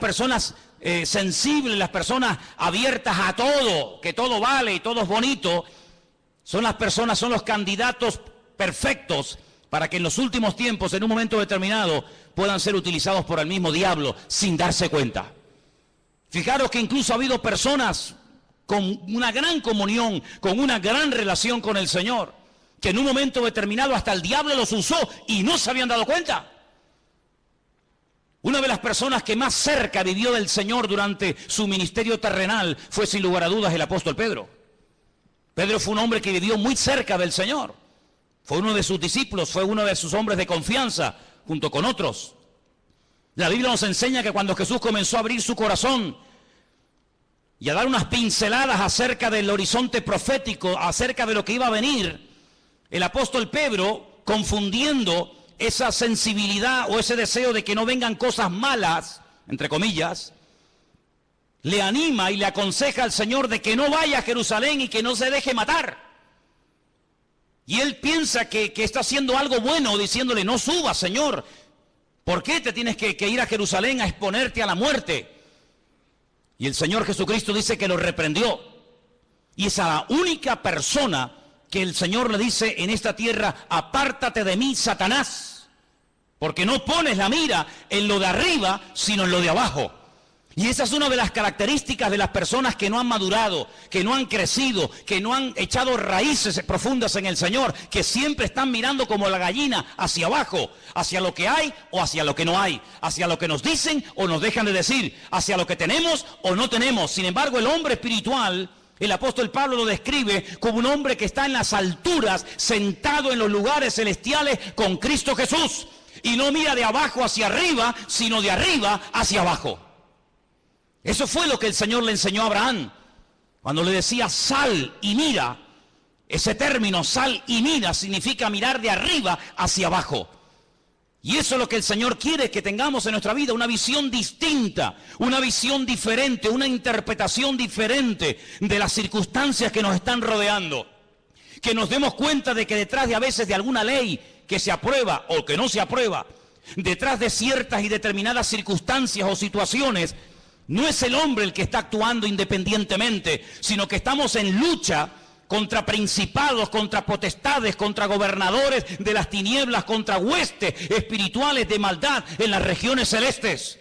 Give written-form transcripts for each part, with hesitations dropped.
personas sensibles, las personas abiertas a todo, que todo vale y todo es bonito, son las personas, son los candidatos perfectos para que en los últimos tiempos, en un momento determinado, puedan ser utilizados por el mismo diablo sin darse cuenta. Fijaros que incluso ha habido personas con una gran comunión, con una gran relación con el Señor, que en un momento determinado hasta el diablo los usó y no se habían dado cuenta. Una de las personas que más cerca vivió del Señor durante su ministerio terrenal fue sin lugar a dudas el apóstol Pedro. Pedro fue un hombre que vivió muy cerca del Señor. Fue uno de sus discípulos, fue uno de sus hombres de confianza, junto con otros. La Biblia nos enseña que cuando Jesús comenzó a abrir su corazón y a dar unas pinceladas acerca del horizonte profético, acerca de lo que iba a venir, el apóstol Pedro, confundiendo esa sensibilidad o ese deseo de que no vengan cosas malas, entre comillas, le anima y le aconseja al Señor de que no vaya a Jerusalén y que no se deje matar. Y él piensa que está haciendo algo bueno, diciéndole, no subas, Señor. ¿Por qué te tienes que ir a Jerusalén a exponerte a la muerte? Y el Señor Jesucristo dice que lo reprendió. Y es a la única persona que el Señor le dice en esta tierra, apártate de mí, Satanás, porque no pones la mira en lo de arriba, sino en lo de abajo. Y esa es una de las características de las personas que no han madurado, que no han crecido, que no han echado raíces profundas en el Señor, que siempre están mirando como la gallina hacia abajo, hacia lo que hay o hacia lo que no hay, hacia lo que nos dicen o nos dejan de decir, hacia lo que tenemos o no tenemos. Sin embargo, el hombre espiritual, el apóstol Pablo lo describe como un hombre que está en las alturas, sentado en los lugares celestiales con Cristo Jesús. Y no mira de abajo hacia arriba, sino de arriba hacia abajo. Eso fue lo que el Señor le enseñó a Abraham. Cuando le decía sal y mira, ese término sal y mira significa mirar de arriba hacia abajo. Y eso es lo que el Señor quiere que tengamos en nuestra vida, una visión distinta, una visión diferente, una interpretación diferente de las circunstancias que nos están rodeando. Que nos demos cuenta de que detrás de a veces de alguna ley que se aprueba o que no se aprueba, detrás de ciertas y determinadas circunstancias o situaciones, no es el hombre el que está actuando independientemente, sino que estamos en lucha contra principados, contra potestades, contra gobernadores de las tinieblas, contra huestes espirituales de maldad en las regiones celestes.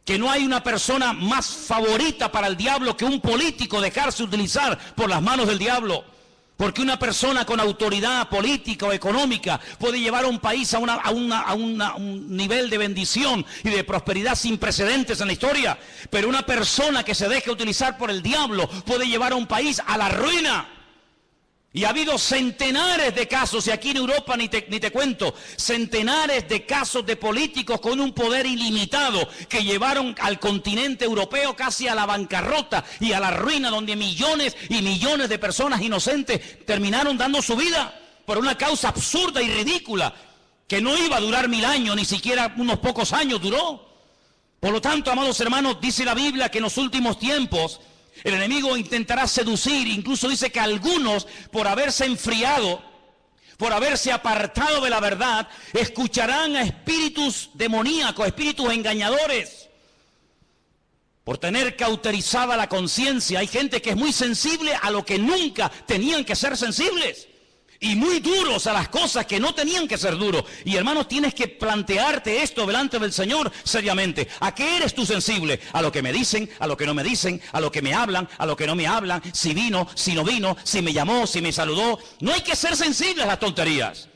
Que no hay una persona más favorita para el diablo que un político dejarse utilizar por las manos del diablo. Porque una persona con autoridad política o económica puede llevar a un país a un nivel de bendición y de prosperidad sin precedentes en la historia. Pero una persona que se deje utilizar por el diablo puede llevar a un país a la ruina. Y ha habido centenares de casos, y aquí en Europa ni te cuento, centenares de casos de políticos con un poder ilimitado que llevaron al continente europeo casi a la bancarrota y a la ruina, donde millones y millones de personas inocentes terminaron dando su vida por una causa absurda y ridícula que no iba a durar 1000 años, ni siquiera unos pocos años duró. Por lo tanto, amados hermanos, dice la Biblia que en los últimos tiempos el enemigo intentará seducir, incluso dice que algunos, por haberse enfriado, por haberse apartado de la verdad, escucharán a espíritus demoníacos, espíritus engañadores, por tener cauterizada la conciencia. Hay gente que es muy sensible a lo que nunca tenían que ser sensibles, y muy duros a las cosas que no tenían que ser duros. Y hermanos, tienes que plantearte esto delante del Señor seriamente. ¿A qué eres tú sensible? ¿A lo que me dicen? ¿A lo que no me dicen? ¿A lo que me hablan? ¿A lo que no me hablan? ¿Si vino? ¿Si no vino? ¿Si me llamó? ¿Si me saludó? No hay que ser sensibles a las tonterías.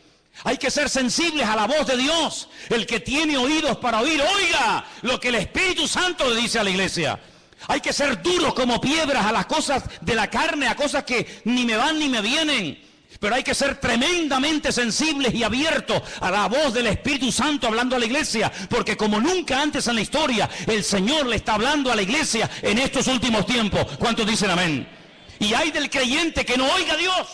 Hay que ser sensibles a la voz de Dios. El que tiene oídos para oír, oiga lo que el Espíritu Santo le dice a la iglesia. Hay que ser duros como piedras a las cosas de la carne, a cosas que ni me van ni me vienen. Pero hay que ser tremendamente sensibles y abiertos a la voz del Espíritu Santo hablando a la iglesia, porque como nunca antes en la historia, el Señor le está hablando a la iglesia en estos últimos tiempos. ¿Cuántos dicen amén? Y hay del creyente que no oiga a Dios.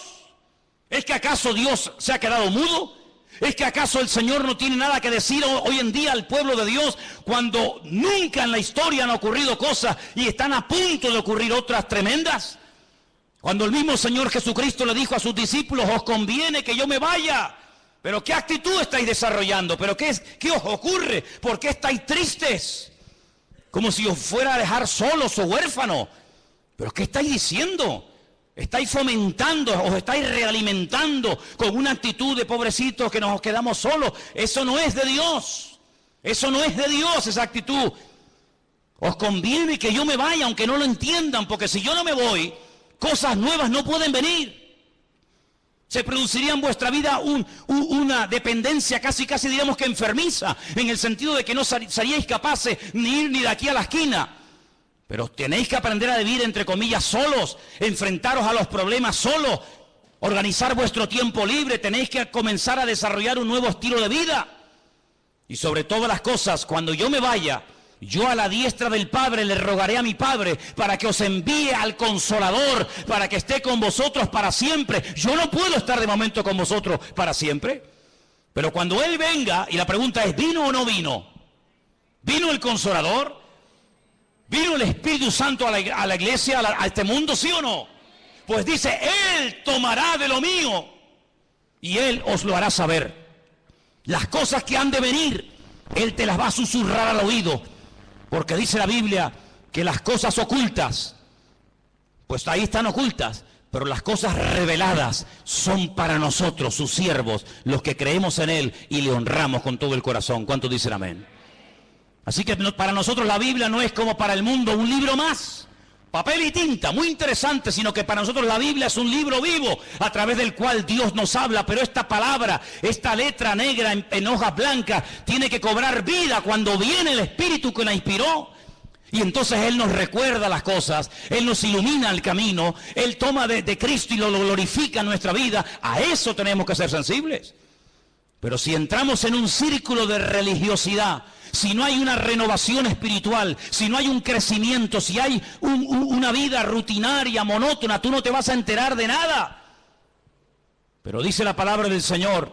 ¿Es que acaso Dios se ha quedado mudo? ¿Es que acaso el Señor no tiene nada que decir hoy en día al pueblo de Dios, cuando nunca en la historia han ocurrido cosas y están a punto de ocurrir otras tremendas? Cuando el mismo Señor Jesucristo le dijo a sus discípulos, os conviene que yo me vaya. Pero ¿qué actitud estáis desarrollando? ¿Pero qué os ocurre? ¿Por qué estáis tristes? como si os fuera a dejar solos o huérfanos. ¿Pero qué estáis diciendo? Estáis fomentando, os estáis realimentando con una actitud de pobrecitos que nos quedamos solos. Eso no es de Dios. Eso no es de Dios, esa actitud. Os conviene que yo me vaya, aunque no lo entiendan, porque si yo no me voy, cosas nuevas no pueden venir. Se produciría en vuestra vida una dependencia casi diríamos que enfermiza, en el sentido de que no seríais capaces ni ir ni de aquí a la esquina. Pero tenéis que aprender a vivir, entre comillas, solos, enfrentaros a los problemas solos, organizar vuestro tiempo libre, tenéis que comenzar a desarrollar un nuevo estilo de vida. Y sobre todas las cosas, cuando yo me vaya, yo a la diestra del Padre le rogaré a mi Padre para que os envíe al Consolador, para que esté con vosotros para siempre. Yo no puedo estar de momento con vosotros para siempre, pero cuando Él venga, y la pregunta es, ¿vino o no vino? ¿Vino el Consolador? ¿Vino el Espíritu Santo a la iglesia, a este mundo, sí o no? Pues dice, Él tomará de lo mío y Él os lo hará saber. Las cosas que han de venir, Él te las va a susurrar al oído, porque dice la Biblia que las cosas ocultas, pues ahí están ocultas, pero las cosas reveladas son para nosotros, sus siervos, los que creemos en Él y le honramos con todo el corazón. ¿Cuántos dicen amén? Así que para nosotros la Biblia no es como para el mundo un libro más, papel y tinta, muy interesante, sino que para nosotros la Biblia es un libro vivo a través del cual Dios nos habla, pero esta palabra, esta letra negra en hojas blancas, tiene que cobrar vida cuando viene el Espíritu que la inspiró. Y entonces Él nos recuerda las cosas, Él nos ilumina el camino, Él toma de Cristo y lo glorifica en nuestra vida. A eso tenemos que ser sensibles. Pero si entramos en un círculo de religiosidad, si no hay una renovación espiritual, si no hay un crecimiento, si hay una vida rutinaria, monótona, tú no te vas a enterar de nada. Pero dice la palabra del Señor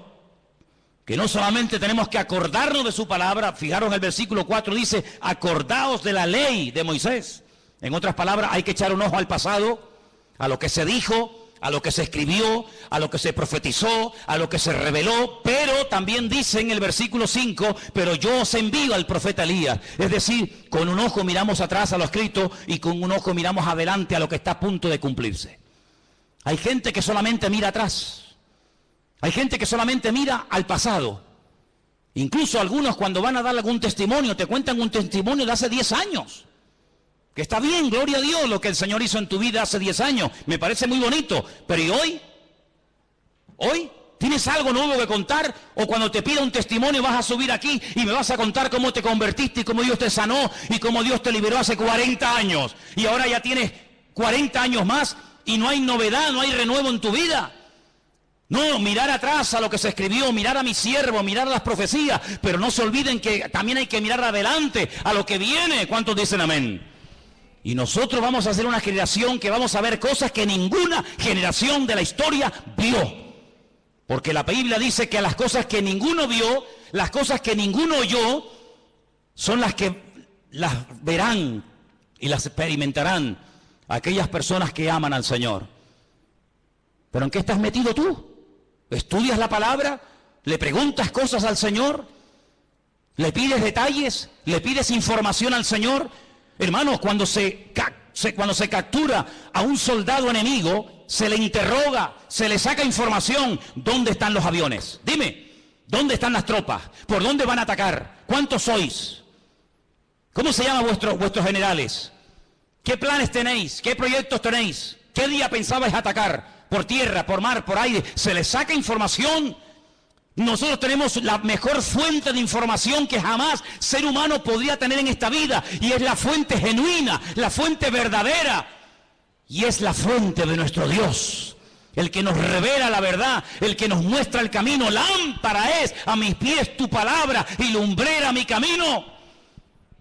que no solamente tenemos que acordarnos de su palabra, fijaros en el versículo 4, dice, acordaos de la ley de Moisés. En otras palabras, hay que echar un ojo al pasado, a lo que se dijo, a lo que se escribió, a lo que se profetizó, a lo que se reveló, pero también dice en el versículo 5, pero yo os envío al profeta Elías. Es decir, con un ojo miramos atrás a lo escrito y con un ojo miramos adelante a lo que está a punto de cumplirse. Hay gente que solamente mira atrás, hay gente que solamente mira al pasado. Incluso algunos cuando van a dar algún testimonio, te cuentan un testimonio de hace 10 años. Que está bien, gloria a Dios, lo que el Señor hizo en tu vida hace 10 años. Me parece muy bonito. Pero ¿y hoy? ¿Hoy? ¿Tienes algo nuevo que contar? O cuando te pida un testimonio vas a subir aquí y me vas a contar cómo te convertiste y cómo Dios te sanó y cómo Dios te liberó hace 40 años. Y ahora ya tienes 40 años más y no hay novedad, no hay renuevo en tu vida. No, mirar atrás a lo que se escribió, mirar a mi siervo, mirar a las profecías. Pero no se olviden que también hay que mirar adelante, a lo que viene. ¿Cuántos dicen amén? Y nosotros vamos a ser una generación que vamos a ver cosas que ninguna generación de la historia vio. Porque la Biblia dice que las cosas que ninguno vio, las cosas que ninguno oyó, son las que las verán y las experimentarán aquellas personas que aman al Señor. ¿Pero en qué estás metido tú? ¿Estudias la palabra? ¿Le preguntas cosas al Señor? ¿Le pides detalles? ¿Le pides información al Señor? Hermanos, cuando se captura a un soldado enemigo, se le interroga, se le saca información. ¿Dónde están los aviones? Dime, ¿dónde están las tropas? ¿Por dónde van a atacar? ¿Cuántos sois? ¿Cómo se llaman vuestros generales? ¿Qué planes tenéis? ¿Qué proyectos tenéis? ¿Qué día pensabais atacar? ¿Por tierra, por mar, por aire? Se le saca información. Nosotros tenemos la mejor fuente de información que jamás ser humano podría tener en esta vida, y es la fuente genuina, la fuente verdadera, y es la fuente de nuestro Dios, el que nos revela la verdad, el que nos muestra el camino. Lámpara es a mis pies tu palabra y lumbrera mi camino.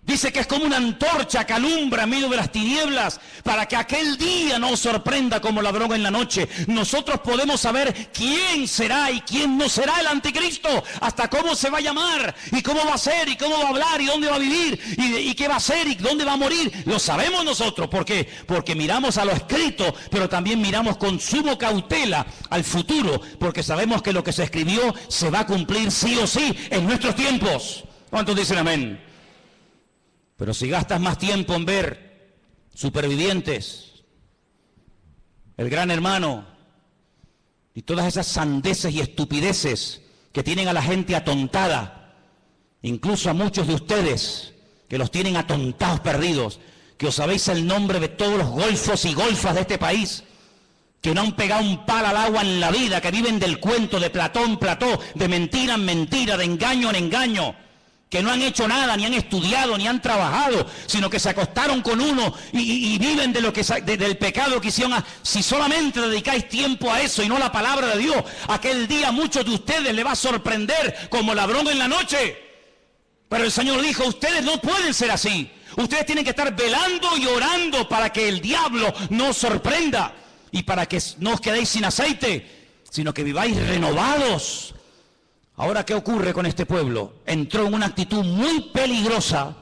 Dice que es como una antorcha que alumbra en medio de las tinieblas, para que aquel día no os sorprenda como ladrón en la noche. Nosotros podemos saber quién será y quién no será el anticristo, hasta cómo se va a llamar, y cómo va a ser, y cómo va a hablar, y dónde va a vivir, y qué va a hacer, y dónde va a morir. Lo sabemos nosotros. ¿Por qué? Porque miramos a lo escrito, pero también miramos con suma cautela al futuro, porque sabemos que lo que se escribió se va a cumplir sí o sí en nuestros tiempos. ¿Cuántos dicen amén? Pero si gastas más tiempo en ver Supervivientes, El Gran Hermano y todas esas sandeces y estupideces que tienen a la gente atontada, incluso a muchos de ustedes que los tienen atontados perdidos, que os sabéis el nombre de todos los golfos y golfas de este país, que no han pegado un palo al agua en la vida, que viven del cuento, de plató en plató, de mentira en mentira, de engaño en engaño, que no han hecho nada, ni han estudiado, ni han trabajado, sino que se acostaron con uno y viven de lo que del pecado que hicieron. Si solamente dedicáis tiempo a eso y no a la palabra de Dios, aquel día a muchos de ustedes les va a sorprender como ladrón en la noche. Pero el Señor dijo, ustedes no pueden ser así. Ustedes tienen que estar velando y orando para que el diablo no os sorprenda y para que no os quedéis sin aceite, sino que viváis renovados. Ahora, ¿qué ocurre con este pueblo? Entró en una actitud muy peligrosa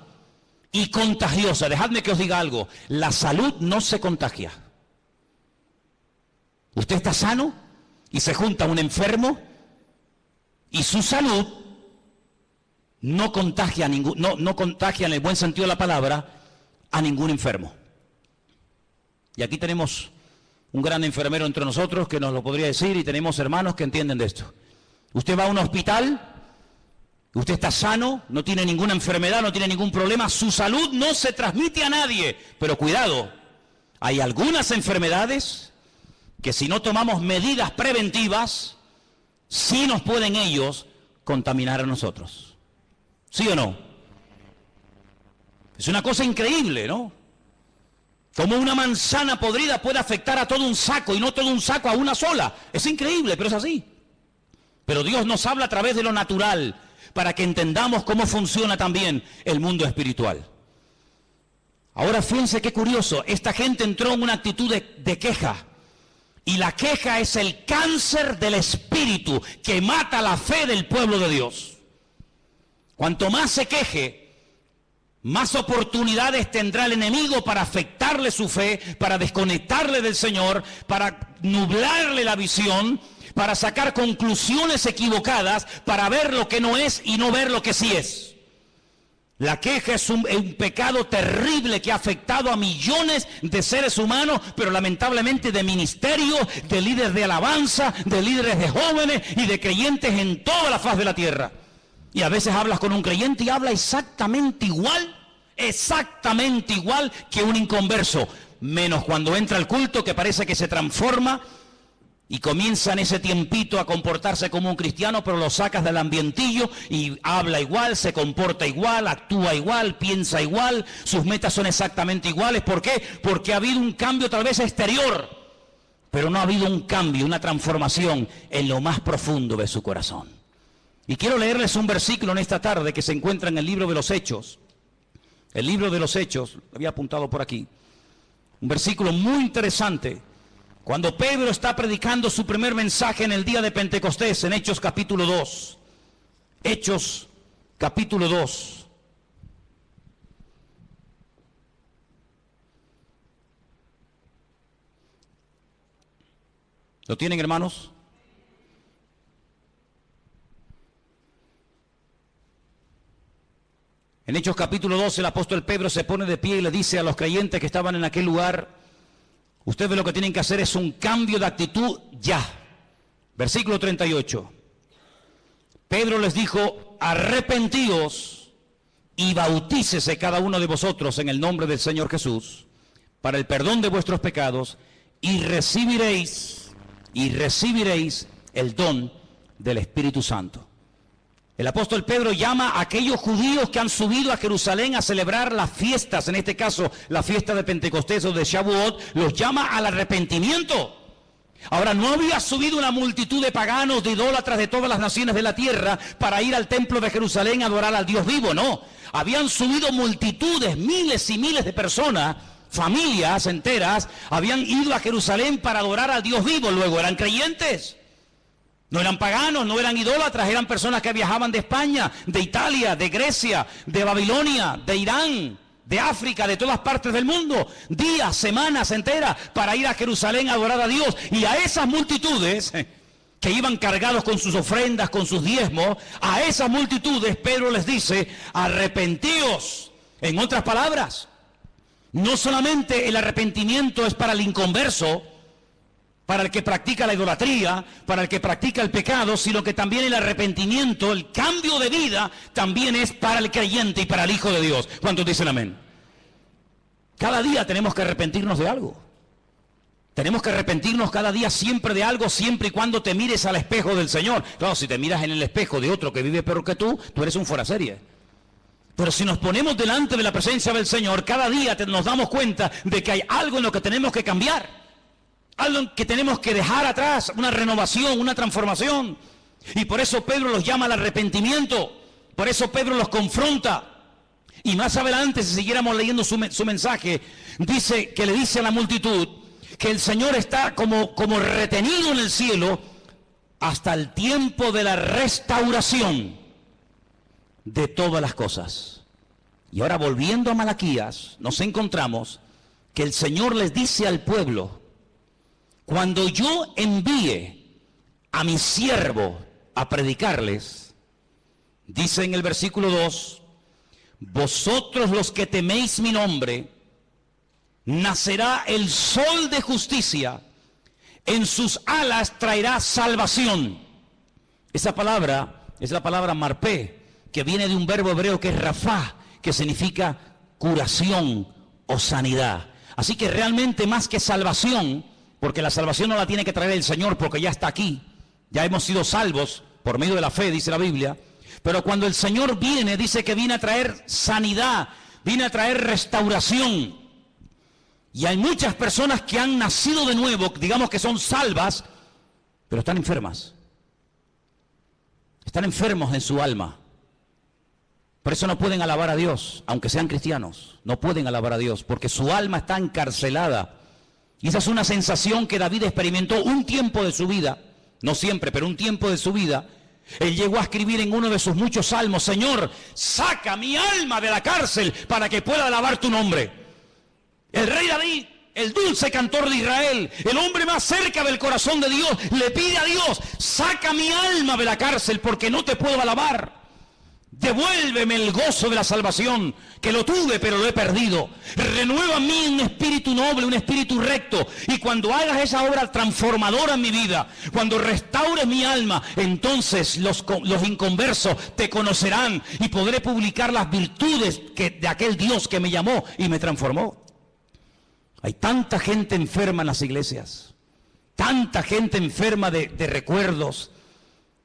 y contagiosa. Dejadme que os diga algo. La salud no se contagia. Usted está sano y se junta un enfermo y su salud no contagia no contagia en el buen sentido de la palabra a ningún enfermo. Y aquí tenemos un gran enfermero entre nosotros que nos lo podría decir, y tenemos hermanos que entienden de esto. Usted va a un hospital, usted está sano, no tiene ninguna enfermedad, no tiene ningún problema, su salud no se transmite a nadie. Pero cuidado, hay algunas enfermedades que si no tomamos medidas preventivas, sí nos pueden ellos contaminar a nosotros. ¿Sí o no? Es una cosa increíble, ¿no? Como una manzana podrida puede afectar a todo un saco y no todo un saco a una sola. Es increíble, pero es así. Pero Dios nos habla a través de lo natural para que entendamos cómo funciona también el mundo espiritual. Ahora fíjense qué curioso, esta gente entró en una actitud de queja. Y la queja es el cáncer del espíritu que mata la fe del pueblo de Dios. Cuanto más se queje, más oportunidades tendrá el enemigo para afectarle su fe, para desconectarle del Señor, para nublarle la visión, para sacar conclusiones equivocadas, para ver lo que no es y no ver lo que sí es. La queja es un pecado terrible que ha afectado a millones de seres humanos, pero lamentablemente de ministerios, de líderes de alabanza, de líderes de jóvenes y de creyentes en toda la faz de la tierra. Y a veces hablas con un creyente y habla exactamente igual que un inconverso, menos cuando entra al culto, que parece que se transforma y comienza en ese tiempito a comportarse como un cristiano, pero lo sacas del ambientillo y habla igual, se comporta igual, actúa igual, piensa igual, sus metas son exactamente iguales. ¿Por qué? Porque ha habido un cambio tal vez exterior, pero no ha habido un cambio, una transformación en lo más profundo de su corazón. Y quiero leerles un versículo en esta tarde que se encuentra en el libro de los Hechos. El libro de los Hechos, lo había apuntado por aquí. Un versículo muy interesante. Cuando Pedro está predicando su primer mensaje en el día de Pentecostés, en Hechos capítulo 2. Hechos capítulo 2. ¿Lo tienen, hermanos? En Hechos capítulo 12 el apóstol Pedro se pone de pie y le dice a los creyentes que estaban en aquel lugar: ustedes lo que tienen que hacer es un cambio de actitud ya. Versículo 38. Pedro les dijo: arrepentíos y bautícese cada uno de vosotros en el nombre del Señor Jesús para el perdón de vuestros pecados y recibiréis el don del Espíritu Santo. El apóstol Pedro llama a aquellos judíos que han subido a Jerusalén a celebrar las fiestas, en este caso la fiesta de Pentecostés o de Shavuot, los llama al arrepentimiento. Ahora, no había subido una multitud de paganos, de idólatras de todas las naciones de la tierra para ir al templo de Jerusalén a adorar al Dios vivo, no. Habían subido multitudes, miles y miles de personas, familias enteras, habían ido a Jerusalén para adorar al Dios vivo, luego eran creyentes. No eran paganos, no eran idólatras, eran personas que viajaban de España, de Italia, de Grecia, de Babilonia, de Irán, de África, de todas partes del mundo, días, semanas enteras para ir a Jerusalén a adorar a Dios. Y a esas multitudes que iban cargados con sus ofrendas, con sus diezmos, a esas multitudes Pedro les dice: arrepentíos, En otras palabras, no solamente el arrepentimiento es para el inconverso, para el que practica la idolatría, para el que practica el pecado, sino que también el arrepentimiento, el cambio de vida, también es para el creyente y para el Hijo de Dios. ¿Cuántos dicen amén? Cada día tenemos que arrepentirnos de algo. Tenemos que arrepentirnos cada día siempre de algo, siempre y cuando te mires al espejo del Señor. Claro, si te miras en el espejo de otro que vive peor que tú eres un fuera serie. Pero si nos ponemos delante de la presencia del Señor, cada día nos damos cuenta de que hay algo en lo que tenemos que cambiar. Algo que tenemos que dejar atrás, una renovación, una transformación. Y por eso Pedro los llama al arrepentimiento. Por eso Pedro los confronta. Y más adelante, si siguiéramos leyendo su mensaje, dice que le dice a la multitud que el Señor está como retenido en el cielo hasta el tiempo de la restauración de todas las cosas. Y ahora, volviendo a Malaquías, nos encontramos que el Señor les dice al pueblo: cuando yo envíe a mi siervo a predicarles, dice en el versículo 2, vosotros los que teméis mi nombre, nacerá el sol de justicia, en sus alas traerá salvación. Esa palabra es la palabra marpé, que viene de un verbo hebreo que es rafá, que significa curación o sanidad. Así que realmente más que salvación, porque la salvación no la tiene que traer el Señor porque ya está aquí, ya hemos sido salvos por medio de la fe, dice la Biblia, pero cuando el Señor viene, dice que viene a traer sanidad, viene a traer restauración. Y hay muchas personas que han nacido de nuevo, digamos que son salvas, pero están enfermas. Están enfermos en su alma. Por eso no pueden alabar a Dios, aunque sean cristianos. No pueden alabar a Dios, porque su alma está encarcelada. Y esa es una sensación que David experimentó un tiempo de su vida, no siempre, pero un tiempo de su vida. Él llegó a escribir en uno de sus muchos salmos: Señor, saca mi alma de la cárcel para que pueda alabar tu nombre. El rey David, el dulce cantor de Israel, el hombre más cerca del corazón de Dios, le pide a Dios: saca mi alma de la cárcel porque no te puedo alabar. Devuélveme el gozo de la salvación, que lo tuve pero lo he perdido. Renueva en mí un espíritu noble, un espíritu recto. Y cuando hagas esa obra transformadora en mi vida, cuando restaures mi alma, entonces los inconversos te conocerán y podré publicar las virtudes de aquel Dios que me llamó y me transformó. Hay tanta gente enferma en las iglesias, tanta gente enferma de recuerdos,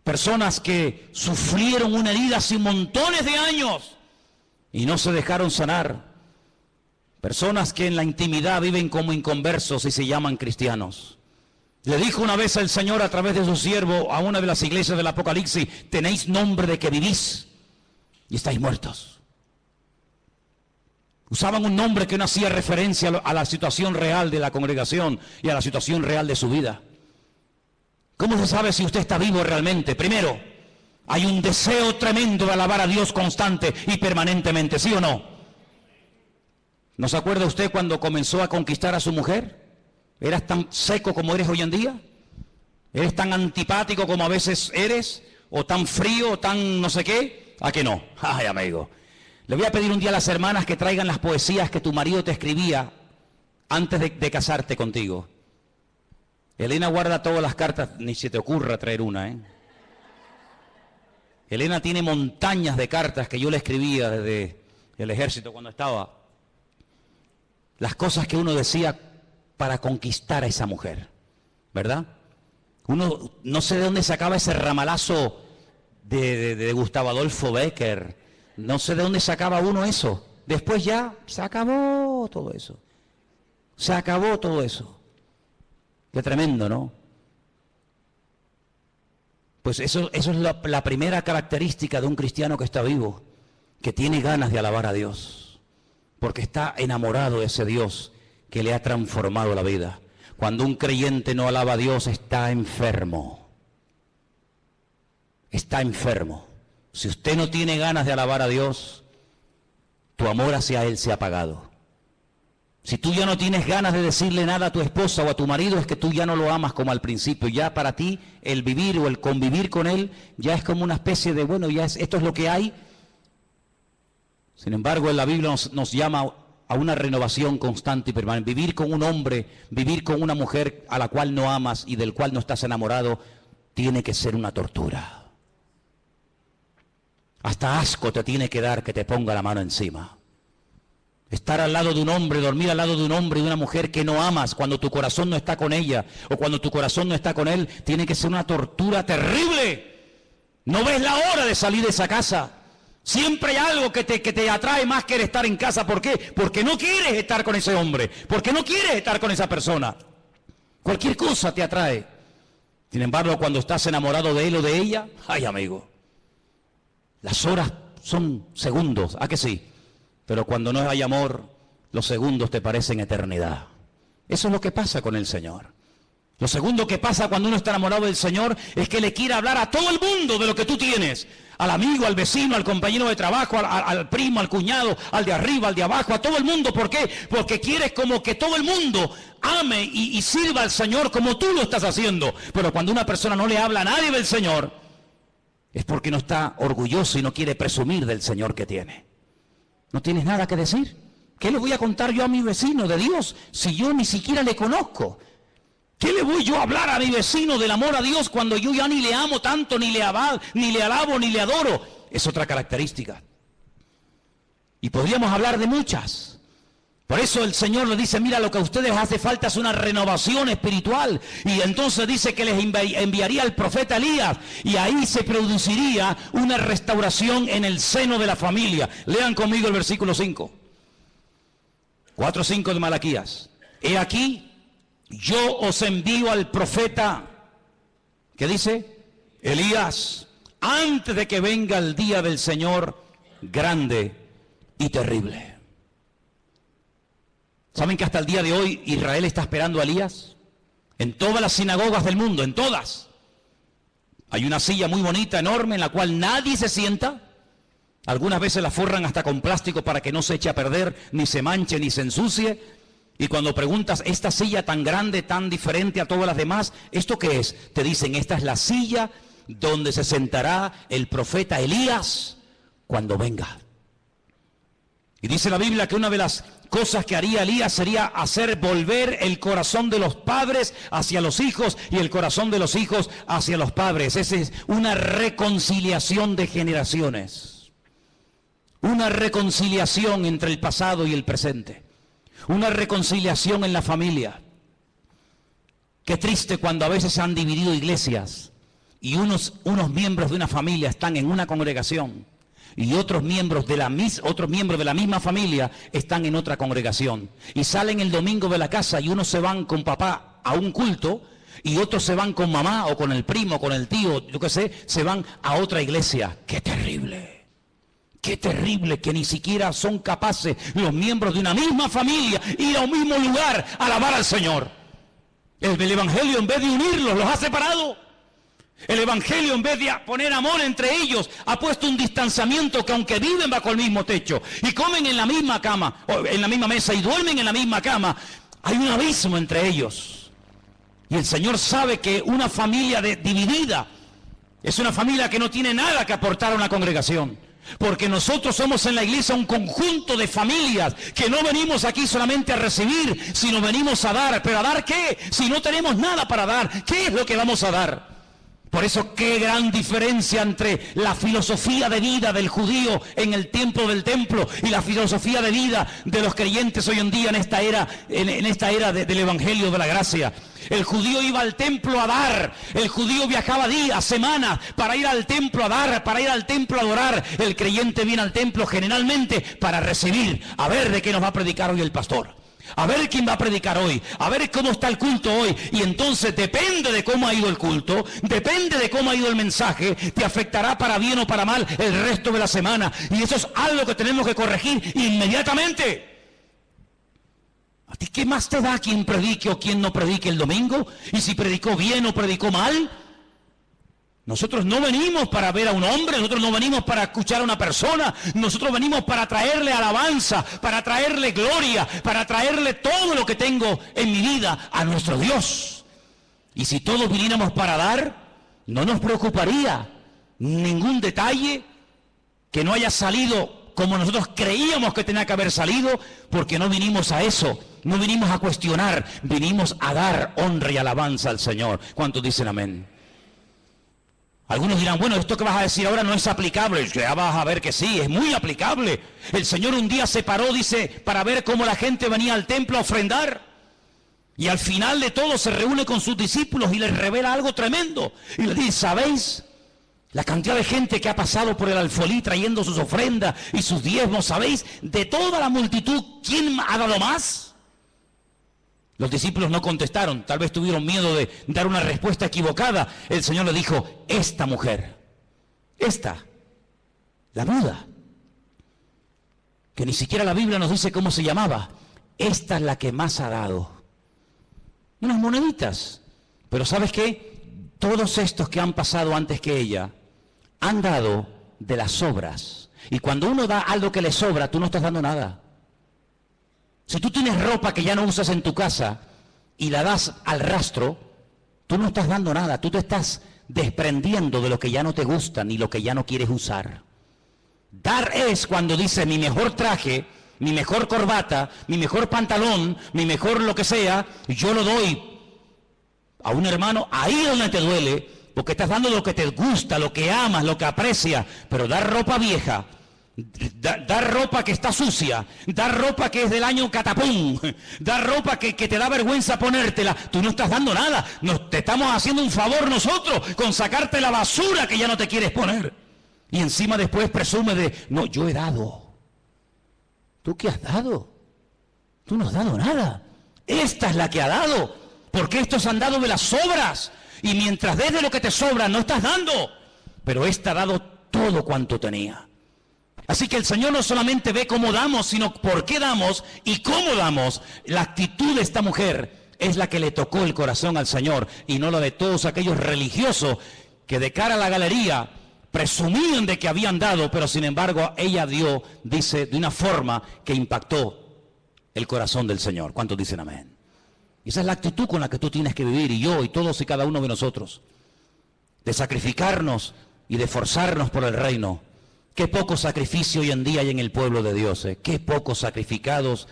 personas que sufrieron una herida hace montones de años y no se dejaron sanar, personas que en la intimidad viven como inconversos y se llaman cristianos. Le dijo una vez el Señor a través de su siervo a una de las iglesias del Apocalipsis: tenéis nombre de que vivís y estáis muertos. Usaban un nombre que no hacía referencia a la situación real de la congregación y a la situación real de su vida. ¿Cómo se sabe si usted está vivo realmente? Primero, hay un deseo tremendo de alabar a Dios constante y permanentemente, ¿sí o no? ¿No se acuerda usted cuando comenzó a conquistar a su mujer? ¿Eras tan seco como eres hoy en día? ¿Eres tan antipático como a veces eres? ¿O tan frío, o tan no sé qué? ¿A que no? Ay, amigo. Le voy a pedir un día a las hermanas que traigan las poesías que tu marido te escribía antes de casarte contigo. Elena guarda todas las cartas, ni se te ocurra traer una, ¿eh? Elena tiene montañas de cartas que yo le escribía desde el ejército cuando estaba. Las cosas que uno decía para conquistar a esa mujer, ¿verdad? Uno no sé de dónde sacaba ese ramalazo de Gustavo Adolfo Bécquer. No sé de dónde sacaba uno eso. Después ya se acabó todo eso. Se acabó todo eso. Qué tremendo, ¿no? Pues eso es la primera característica de un cristiano que está vivo, que tiene ganas de alabar a Dios, porque está enamorado de ese Dios que le ha transformado la vida. Cuando un creyente no alaba a Dios, está enfermo. Está enfermo. Si usted no tiene ganas de alabar a Dios, tu amor hacia Él se ha apagado. Si tú ya no tienes ganas de decirle nada a tu esposa o a tu marido, es que tú ya no lo amas como al principio. Ya para ti el vivir o el convivir con Él ya es como una especie de, bueno, esto es lo que hay. Sin embargo, en la Biblia nos llama a una renovación constante y permanente. Vivir con un hombre, vivir con una mujer a la cual no amas y del cual no estás enamorado, tiene que ser una tortura. Hasta asco te tiene que dar que te ponga la mano encima. Estar al lado de un hombre, dormir al lado de un hombre y de una mujer que no amas cuando tu corazón no está con ella o cuando tu corazón no está con él, tiene que ser una tortura terrible. No ves la hora de salir de esa casa. Siempre hay algo que te atrae más que el estar en casa. ¿Por qué? Porque no quieres estar con ese hombre, porque no quieres estar con esa persona. Cualquier cosa te atrae. Sin embargo, cuando estás enamorado de él o de ella, ay amigo, las horas son segundos, ¿a que sí? Pero cuando no hay amor, los segundos te parecen eternidad. Eso es lo que pasa con el Señor. Lo segundo que pasa cuando uno está enamorado del Señor es que le quiere hablar a todo el mundo de lo que tú tienes. Al amigo, al vecino, al compañero de trabajo, al primo, al cuñado, al de arriba, al de abajo, a todo el mundo. ¿Por qué? Porque quieres como que todo el mundo ame y sirva al Señor como tú lo estás haciendo. Pero cuando una persona no le habla a nadie del Señor, es porque no está orgulloso y no quiere presumir del Señor que tiene. ¿No tienes nada que decir? ¿Qué le voy a contar yo a mi vecino de Dios si yo ni siquiera le conozco? ¿Qué le voy yo a hablar a mi vecino del amor a Dios cuando yo ya ni le amo tanto, ni le alabo, ni le adoro? Es otra característica. Y podríamos hablar de muchas. Por eso el Señor le dice, mira, lo que a ustedes hace falta es una renovación espiritual. Y entonces dice que les enviaría al profeta Elías. Y ahí se produciría una restauración en el seno de la familia. Lean conmigo el versículo 5. 4:5 de Malaquías. He aquí, yo os envío al profeta, ¿qué dice? Elías, antes de que venga el día del Señor grande y terrible. ¿Saben que hasta el día de hoy Israel está esperando a Elías? En todas las sinagogas del mundo, en todas. Hay una silla muy bonita, enorme, en la cual nadie se sienta. Algunas veces la forran hasta con plástico para que no se eche a perder, ni se manche, ni se ensucie. Y cuando preguntas, esta silla tan grande, tan diferente a todas las demás, ¿esto qué es? Te dicen, esta es la silla donde se sentará el profeta Elías cuando venga. Y dice la Biblia que una de las cosas que haría Elías sería hacer volver el corazón de los padres hacia los hijos y el corazón de los hijos hacia los padres. Esa es una reconciliación de generaciones. Una reconciliación entre el pasado y el presente. Una reconciliación en la familia. Qué triste cuando a veces se han dividido iglesias y unos miembros de una familia están en una congregación y otros miembros de la misma familia están en otra congregación. Y salen el domingo de la casa y unos se van con papá a un culto y otros se van con mamá o con el primo, con el tío, yo qué sé, se van a otra iglesia. ¡Qué terrible! Qué terrible que ni siquiera son capaces los miembros de una misma familia ir a un mismo lugar a alabar al Señor. El Evangelio, en vez de unirlos, los ha separado. El Evangelio, en vez de poner amor entre ellos, ha puesto un distanciamiento que aunque viven bajo el mismo techo y comen en la misma cama, o en la misma mesa y duermen en la misma cama, hay un abismo entre ellos. Y el Señor sabe que una familia dividida es una familia que no tiene nada que aportar a una congregación. Porque nosotros somos en la iglesia un conjunto de familias que no venimos aquí solamente a recibir, sino venimos a dar. ¿Pero a dar qué? Si no tenemos nada para dar, ¿qué es lo que vamos a dar? Por eso, qué gran diferencia entre la filosofía de vida del judío en el tiempo del templo y la filosofía de vida de los creyentes hoy en día en esta era del Evangelio de la Gracia. El judío iba al templo a dar, el judío viajaba días, semanas para ir al templo a dar, para ir al templo a adorar. El creyente viene al templo generalmente para recibir, a ver de qué nos va a predicar hoy el pastor. A ver quién va a predicar hoy, a ver cómo está el culto hoy. Y entonces depende de cómo ha ido el culto, depende de cómo ha ido el mensaje, te afectará para bien o para mal el resto de la semana. Y eso es algo que tenemos que corregir inmediatamente. ¿A ti qué más te da quién predique o quién no predique el domingo? ¿Y si predicó bien o predicó mal? Nosotros no venimos para ver a un hombre, nosotros no venimos para escuchar a una persona, nosotros venimos para traerle alabanza, para traerle gloria, para traerle todo lo que tengo en mi vida a nuestro Dios. Y si todos viniéramos para dar, no nos preocuparía ningún detalle que no haya salido como nosotros creíamos que tenía que haber salido, porque no vinimos a eso, no vinimos a cuestionar, vinimos a dar honra y alabanza al Señor. ¿Cuántos dicen amén? Algunos dirán, bueno, esto que vas a decir ahora no es aplicable. Ya vas a ver que sí, es muy aplicable. El Señor un día se paró, dice, para ver cómo la gente venía al templo a ofrendar. Y al final de todo se reúne con sus discípulos y les revela algo tremendo. Y les dice, ¿sabéis? La cantidad de gente que ha pasado por el alfolí trayendo sus ofrendas y sus diezmos, ¿sabéis? De toda la multitud, ¿quién ha dado más? Los discípulos no contestaron, tal vez tuvieron miedo de dar una respuesta equivocada. El Señor le dijo, esta mujer, esta, la viuda, que ni siquiera la Biblia nos dice cómo se llamaba, esta es la que más ha dado. Unas moneditas. Pero ¿sabes qué? Todos estos que han pasado antes que ella han dado de las sobras. Y cuando uno da algo que le sobra, tú no estás dando nada. Si tú tienes ropa que ya no usas en tu casa y la das al rastro, tú no estás dando nada, tú te estás desprendiendo de lo que ya no te gusta ni lo que ya no quieres usar. Dar es cuando dice mi mejor traje, mi mejor corbata, mi mejor pantalón, mi mejor lo que sea, yo lo doy a un hermano ahí donde te duele, porque estás dando lo que te gusta, lo que amas, lo que aprecias, pero dar ropa vieja, dar ropa que está sucia, dar ropa que es del año catapum, dar ropa que te da vergüenza ponértela, tú no estás dando nada, te estamos haciendo un favor nosotros con sacarte la basura que ya no te quieres poner. Y encima después presume de, no, yo he dado. ¿Tú qué has dado? Tú no has dado nada. Esta es la que ha dado, porque estos han dado de las sobras, y mientras des de lo que te sobra no estás dando, pero esta ha dado todo cuanto tenía. Así que el Señor no solamente ve cómo damos, sino por qué damos y cómo damos. La actitud de esta mujer es la que le tocó el corazón al Señor y no la de todos aquellos religiosos que de cara a la galería presumían de que habían dado, pero sin embargo ella dio, dice, de una forma que impactó el corazón del Señor. ¿Cuántos dicen amén? Esa es la actitud con la que tú tienes que vivir, y yo y todos y cada uno de nosotros, de sacrificarnos y de esforzarnos por el reino. Qué poco sacrificio hoy en día hay en el pueblo de Dios, qué pocos sacrificados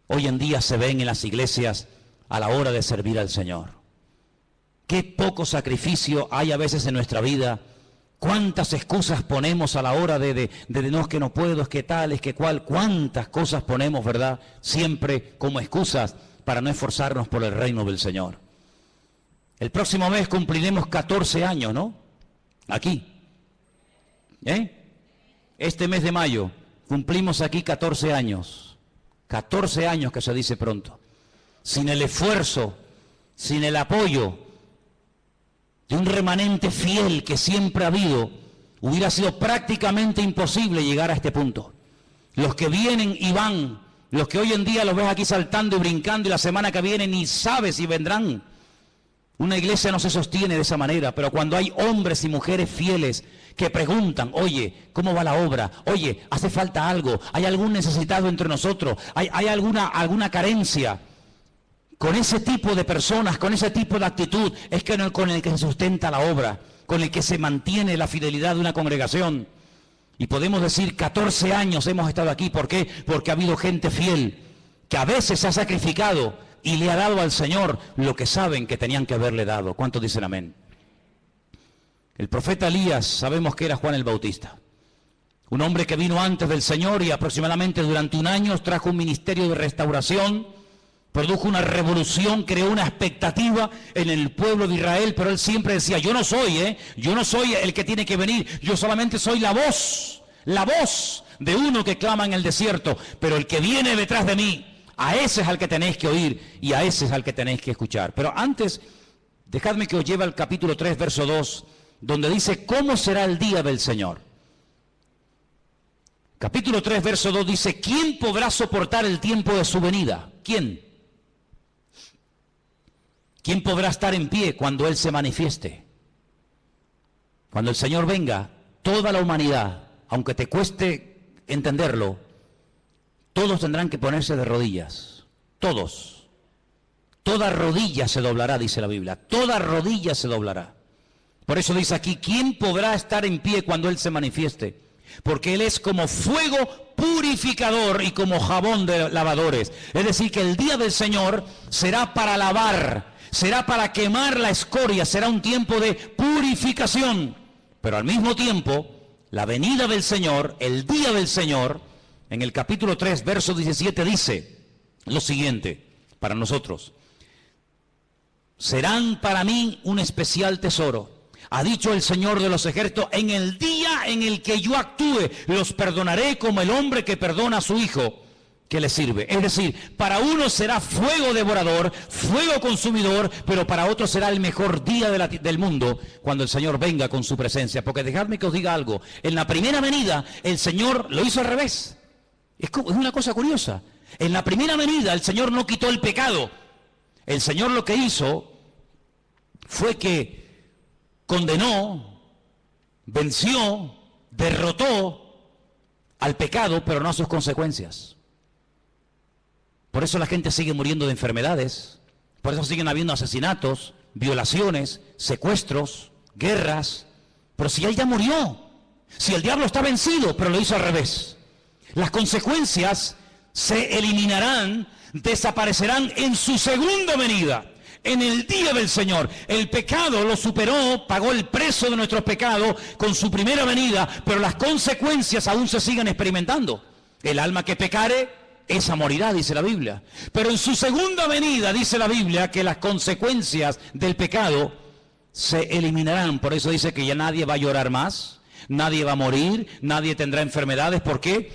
hoy en día se ven en las iglesias a la hora de servir al Señor. Qué poco sacrificio hay a veces en nuestra vida. Cuántas excusas ponemos a la hora de no, es que no puedo, es que tal, es que cual. Cuántas cosas ponemos, ¿verdad? Siempre como excusas para no esforzarnos por el reino del Señor. El próximo mes cumpliremos 14 años, ¿no? Aquí. Este mes de mayo cumplimos aquí 14 años. 14 años que se dice pronto. Sin el esfuerzo, sin el apoyo de un remanente fiel que siempre ha habido, hubiera sido prácticamente imposible llegar a este punto. Los que vienen y van, los que hoy en día los ves aquí saltando y brincando y la semana que viene ni sabes si vendrán. Una iglesia no se sostiene de esa manera, pero cuando hay hombres y mujeres fieles que preguntan, oye, ¿cómo va la obra? Oye, ¿hace falta algo? ¿Hay algún necesitado entre nosotros? ¿Hay alguna carencia? Con ese tipo de personas, con ese tipo de actitud, es que con el que se sustenta la obra, con el que se mantiene la fidelidad de una congregación. Y podemos decir, 14 años hemos estado aquí. ¿Por qué? Porque ha habido gente fiel, que a veces se ha sacrificado y le ha dado al Señor lo que saben que tenían que haberle dado. ¿Cuántos dicen amén? El profeta Elías, sabemos que era Juan el Bautista. Un hombre que vino antes del Señor y aproximadamente durante un año trajo un ministerio de restauración, produjo una revolución, creó una expectativa en el pueblo de Israel, pero él siempre decía, yo no soy el que tiene que venir, yo solamente soy la voz de uno que clama en el desierto, pero el que viene detrás de mí, a ese es al que tenéis que oír y a ese es al que tenéis que escuchar. Pero antes, dejadme que os lleve al capítulo 3, verso 2, donde dice, ¿cómo será el día del Señor? Capítulo 3, verso 2 dice, ¿quién podrá soportar el tiempo de su venida? ¿Quién? ¿Quién podrá estar en pie cuando Él se manifieste? Cuando el Señor venga, toda la humanidad, aunque te cueste entenderlo, todos tendrán que ponerse de rodillas. Todos. Toda rodilla se doblará, dice la Biblia. Toda rodilla se doblará. Por eso dice aquí, ¿quién podrá estar en pie cuando Él se manifieste? porque Él es como fuego purificador y como jabón de lavadores. Es decir, que el día del Señor será para lavar, será para quemar la escoria, será un tiempo de purificación. Pero al mismo tiempo, la venida del Señor, el día del Señor, en el capítulo 3, verso 17, dice lo siguiente para nosotros: serán para mí un especial tesoro, ha dicho el Señor de los ejércitos, en el día en el que yo actúe, los perdonaré como el hombre que perdona a su hijo que le sirve. Es decir, para uno será fuego devorador, fuego consumidor, pero para otros será el mejor día del mundo cuando el Señor venga con su presencia. Porque dejadme que os diga algo, en la primera venida el Señor lo hizo al revés. Es una cosa curiosa. En la primera venida el Señor no quitó el pecado. El Señor lo que hizo fue que condenó, venció, derrotó al pecado, pero no a sus consecuencias. Por eso la gente sigue muriendo de enfermedades, por eso siguen habiendo asesinatos, violaciones, secuestros, guerras. Pero si Él ya murió, si el diablo está vencido, pero lo hizo al revés. Las consecuencias se eliminarán, desaparecerán en su segunda venida. En el día del Señor. El pecado lo superó, pagó el precio de nuestros pecados con su primera venida, pero las consecuencias aún se siguen experimentando. El alma que pecare, esa morirá, dice la Biblia. Pero en su segunda venida dice la Biblia que las consecuencias del pecado se eliminarán. Por eso dice que ya nadie va a llorar más, nadie va a morir, nadie tendrá enfermedades. ¿Por qué?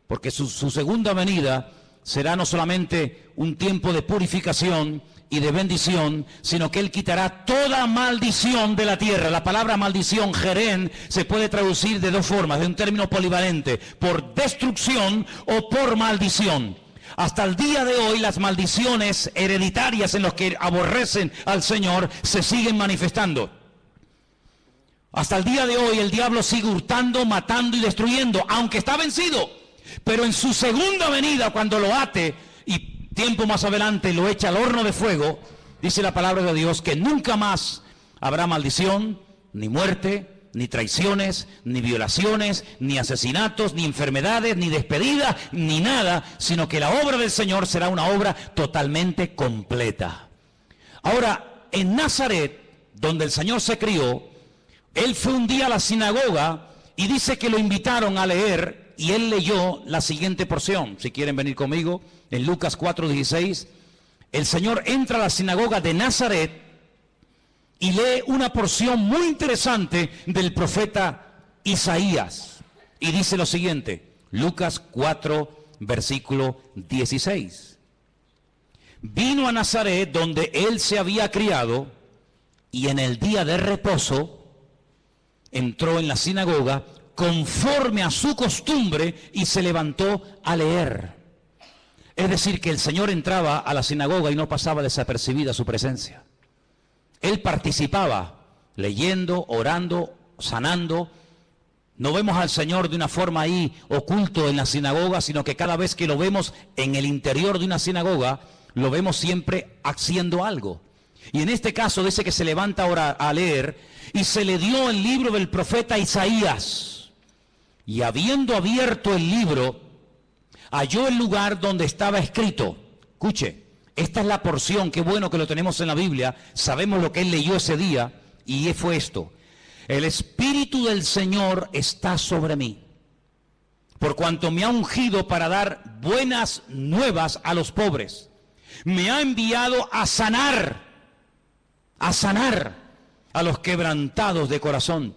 Porque su segunda venida será no solamente un tiempo de purificación y de bendición, sino que Él quitará toda maldición de la tierra. La palabra maldición, jerén, se puede traducir de dos formas, de un término polivalente: por destrucción o por maldición. Hasta el día de hoy las maldiciones hereditarias en los que aborrecen al Señor se siguen manifestando. Hasta el día de hoy el diablo sigue hurtando, matando y destruyendo, aunque está vencido. Pero en su segunda venida, cuando lo ate y tiempo más adelante lo echa al horno de fuego, dice la palabra de Dios que nunca más habrá maldición, ni muerte, ni traiciones, ni violaciones, ni asesinatos, ni enfermedades, ni despedidas, ni nada, sino que la obra del Señor será una obra totalmente completa. Ahora, en Nazaret, donde el Señor se crió, Él fue un día a la sinagoga y dice que lo invitaron a leer, y Él leyó la siguiente porción. Si quieren venir conmigo, en Lucas 4:16, el Señor entra a la sinagoga de Nazaret y lee una porción muy interesante del profeta Isaías. Y dice lo siguiente, Lucas 4, versículo 16. Vino a Nazaret, donde Él se había criado, y en el día de reposo entró en la sinagoga conforme a su costumbre y se levantó a leer. Es decir, que el Señor entraba a la sinagoga y no pasaba desapercibida su presencia. Él participaba, leyendo, orando, sanando. No vemos al Señor de una forma ahí oculto en la sinagoga, sino que cada vez que lo vemos en el interior de una sinagoga, lo vemos siempre haciendo algo. Y en este caso dice que se levanta ahora a leer y se le dio el libro del profeta Isaías. Y habiendo abierto el libro, halló el lugar donde estaba escrito. Escuche, esta es la porción, qué bueno que lo tenemos en la Biblia, sabemos lo que Él leyó ese día, y fue esto: el Espíritu del Señor está sobre mí, por cuanto me ha ungido para dar buenas nuevas a los pobres. Me ha enviado a sanar a los quebrantados de corazón,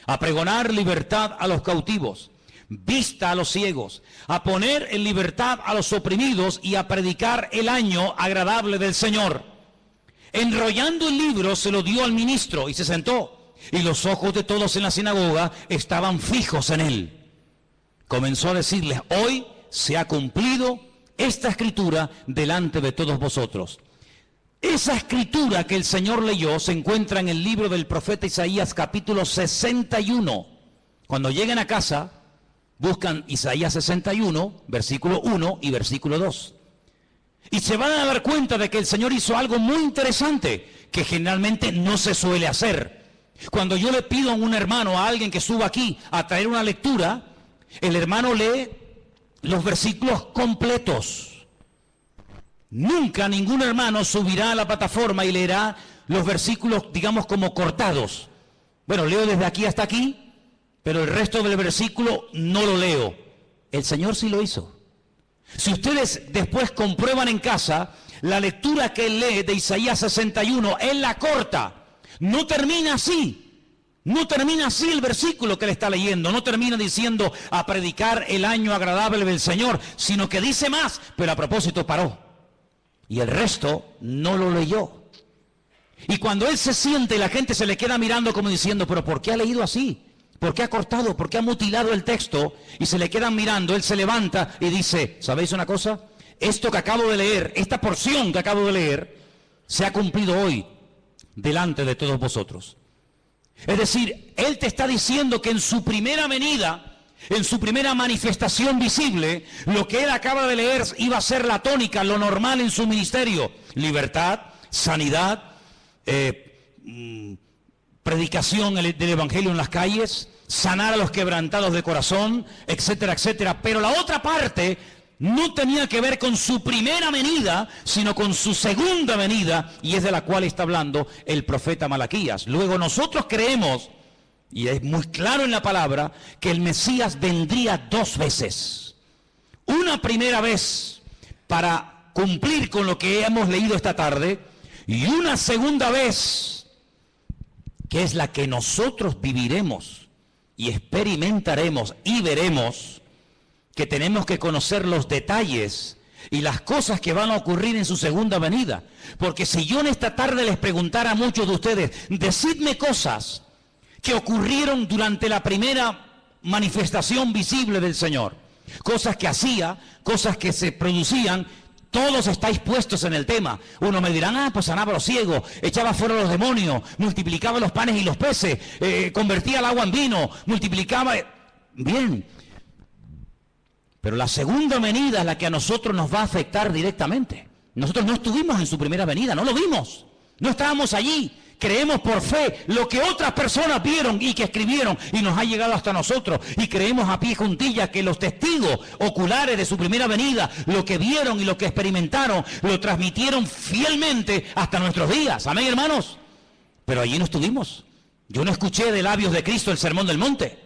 a pregonar libertad a los cautivos, vista a los ciegos, a poner en libertad a los oprimidos y a predicar el año agradable del Señor. Enrollando el libro se lo dio al ministro y se sentó, y los ojos de todos en la sinagoga estaban fijos en él. Comenzó a decirles: hoy se ha cumplido esta escritura delante de todos vosotros. Esa escritura que el Señor leyó se encuentra en el libro del profeta Isaías, capítulo 61. Cuando lleguen a casa, buscan Isaías 61, versículo 1 y versículo 2. Y se van a dar cuenta de que el Señor hizo algo muy interesante, que generalmente no se suele hacer. Cuando yo le pido a un hermano, a alguien que suba aquí a traer una lectura, el hermano lee los versículos completos. Nunca ningún hermano subirá a la plataforma y leerá los versículos, digamos, como cortados. Bueno, leo desde aquí hasta aquí, pero el resto del versículo no lo leo. El Señor sí lo hizo. Si ustedes después comprueban en casa, la lectura que él lee de Isaías 61, él la corta. No termina así. No termina así el versículo que él está leyendo. No termina diciendo a predicar el año agradable del Señor, sino que dice más, pero a propósito paró. Y el resto no lo leyó. Y cuando él se siente, la gente se le queda mirando como diciendo, pero ¿por qué ha leído así? ¿Por qué ha cortado? ¿Por qué ha mutilado el texto? Y se le quedan mirando, él se levanta y dice, ¿sabéis una cosa? Esto que acabo de leer, esta porción que acabo de leer, se ha cumplido hoy delante de todos vosotros. Es decir, él te está diciendo que en su primera venida, en su primera manifestación visible, lo que él acaba de leer iba a ser la tónica, lo normal en su ministerio. Libertad, sanidad, predicación del Evangelio en las calles, sanar a los quebrantados de corazón, etcétera, etcétera. Pero la otra parte no tenía que ver con su primera venida, sino con su segunda venida, y es de la cual está hablando el profeta Malaquías. Luego nosotros creemos, y es muy claro en la palabra, que el Mesías vendría dos veces. Una primera vez para cumplir con lo que hemos leído esta tarde, y una segunda vez, que es la que nosotros viviremos y experimentaremos y veremos, que tenemos que conocer los detalles y las cosas que van a ocurrir en su segunda venida. Porque si yo en esta tarde les preguntara a muchos de ustedes, decidme cosas que ocurrieron durante la primera manifestación visible del Señor, cosas que hacía, cosas que se producían, todos estáis puestos en el tema. Uno me dirán, pues sanaba a los ciegos, echaba fuera a los demonios, multiplicaba los panes y los peces, convertía el agua en vino, multiplicaba... Bien. Pero la segunda venida es la que a nosotros nos va a afectar directamente. Nosotros no estuvimos en su primera venida, no lo vimos, no estábamos allí. Creemos por fe lo que otras personas vieron y que escribieron y nos ha llegado hasta nosotros. Y creemos a pie juntillas que los testigos oculares de su primera venida, lo que vieron y lo que experimentaron, lo transmitieron fielmente hasta nuestros días. Amén, hermanos. Pero allí no estuvimos. Yo no escuché de labios de Cristo el sermón del monte.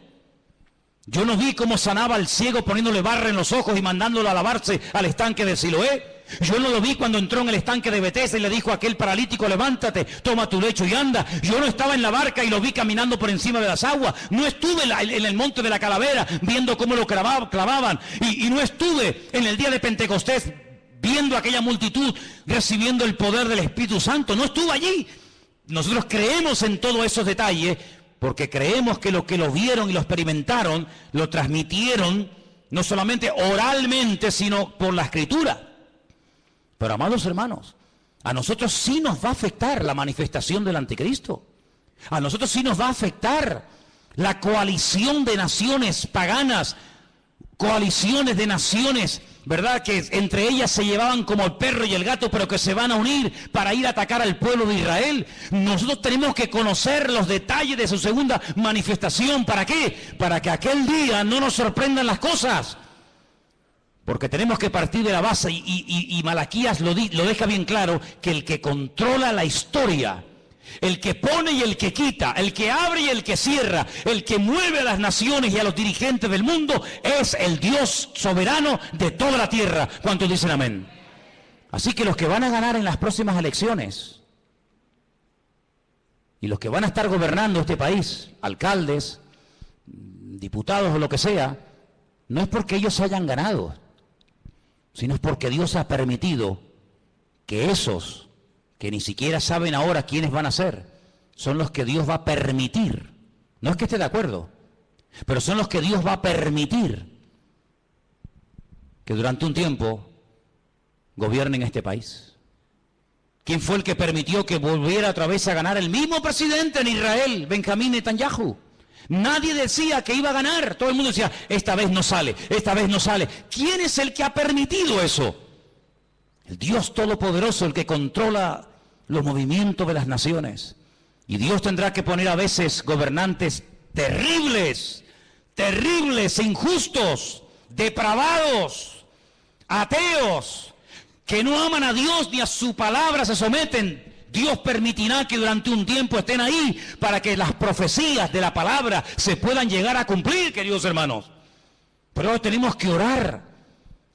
Yo no vi cómo sanaba al ciego poniéndole barra en los ojos y mandándolo a lavarse al estanque de Siloé. Yo no lo vi cuando entró en el estanque de Betesda y le dijo a aquel paralítico, levántate, toma tu lecho y anda. Yo no estaba en la barca y lo vi caminando por encima de las aguas. No estuve en el monte de la Calavera viendo cómo lo clavaban. Y no estuve en el día de Pentecostés viendo a aquella multitud recibiendo el poder del Espíritu Santo. No estuve allí. Nosotros creemos en todos esos detalles porque creemos que lo vieron y lo experimentaron, lo transmitieron, no solamente oralmente, sino por la Escritura. Pero, amados hermanos, a nosotros sí nos va a afectar la manifestación del anticristo. A nosotros sí nos va a afectar la coalición de naciones paganas, coaliciones de naciones, ¿verdad? Que entre ellas se llevaban como el perro y el gato, pero que se van a unir para ir a atacar al pueblo de Israel. Nosotros tenemos que conocer los detalles de su segunda manifestación. ¿Para qué? Para que aquel día no nos sorprendan las cosas. Porque tenemos que partir de la base, y Malaquías lo deja bien claro, que el que controla la historia, el que pone y el que quita, el que abre y el que cierra, el que mueve a las naciones y a los dirigentes del mundo, es el Dios soberano de toda la tierra. ¿Cuántos dicen amén? Así que los que van a ganar en las próximas elecciones, y los que van a estar gobernando este país, alcaldes, diputados o lo que sea, no es porque ellos hayan ganado, sino es porque Dios ha permitido que esos que ni siquiera saben ahora quiénes van a ser, son los que Dios va a permitir. No es que esté de acuerdo, pero son los que Dios va a permitir que durante un tiempo gobiernen este país. ¿Quién fue el que permitió que volviera otra vez a ganar el mismo presidente en Israel, Benjamín Netanyahu? Nadie decía que iba a ganar, todo el mundo decía, esta vez no sale, esta vez no sale. ¿Quién es el que ha permitido eso? El Dios Todopoderoso, el que controla los movimientos de las naciones. Y Dios tendrá que poner a veces gobernantes terribles, terribles, injustos, depravados, ateos, que no aman a Dios ni a su palabra se someten. Dios permitirá que durante un tiempo estén ahí para que las profecías de la palabra se puedan llegar a cumplir, queridos hermanos. Pero tenemos que orar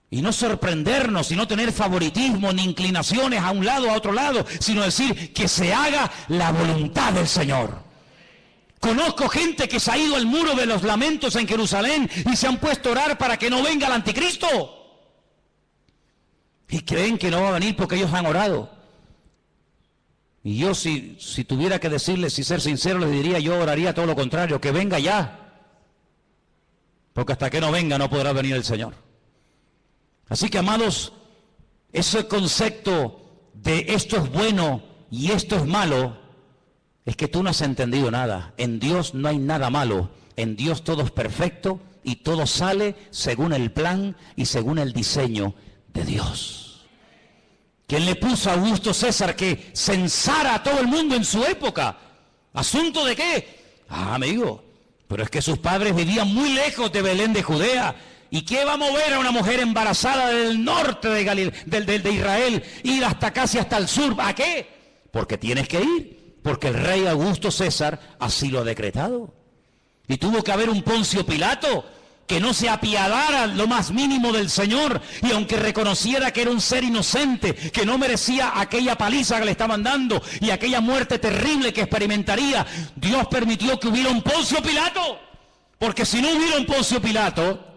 y no sorprendernos y no tener favoritismo ni inclinaciones a un lado o a otro lado, sino decir que se haga la voluntad del Señor. Conozco gente que se ha ido al muro de los lamentos en Jerusalén y se han puesto a orar para que no venga el anticristo. Y creen que no va a venir porque ellos han orado. Y yo si tuviera que decirles, si ser sincero, les diría, yo oraría todo lo contrario, que venga ya. Porque hasta que no venga no podrá venir el Señor. Así que, amados, ese concepto de esto es bueno y esto es malo, es que tú no has entendido nada. En Dios no hay nada malo. En Dios todo es perfecto y todo sale según el plan y según el diseño de Dios. ¿Quién le puso a Augusto César que censara a todo el mundo en su época? ¿Asunto de qué? Amigo, pero es que sus padres vivían muy lejos de Belén de Judea. ¿Y qué va a mover a una mujer embarazada del norte de Israel, ir hasta casi hasta el sur? ¿A qué? Porque tienes que ir, porque el rey Augusto César así lo ha decretado. Y tuvo que haber un Poncio Pilato que no se apiadara lo más mínimo del Señor, y aunque reconociera que era un ser inocente, que no merecía aquella paliza que le estaban dando y aquella muerte terrible que experimentaría, Dios permitió que hubiera un Poncio Pilato, porque si no hubiera un Poncio Pilato,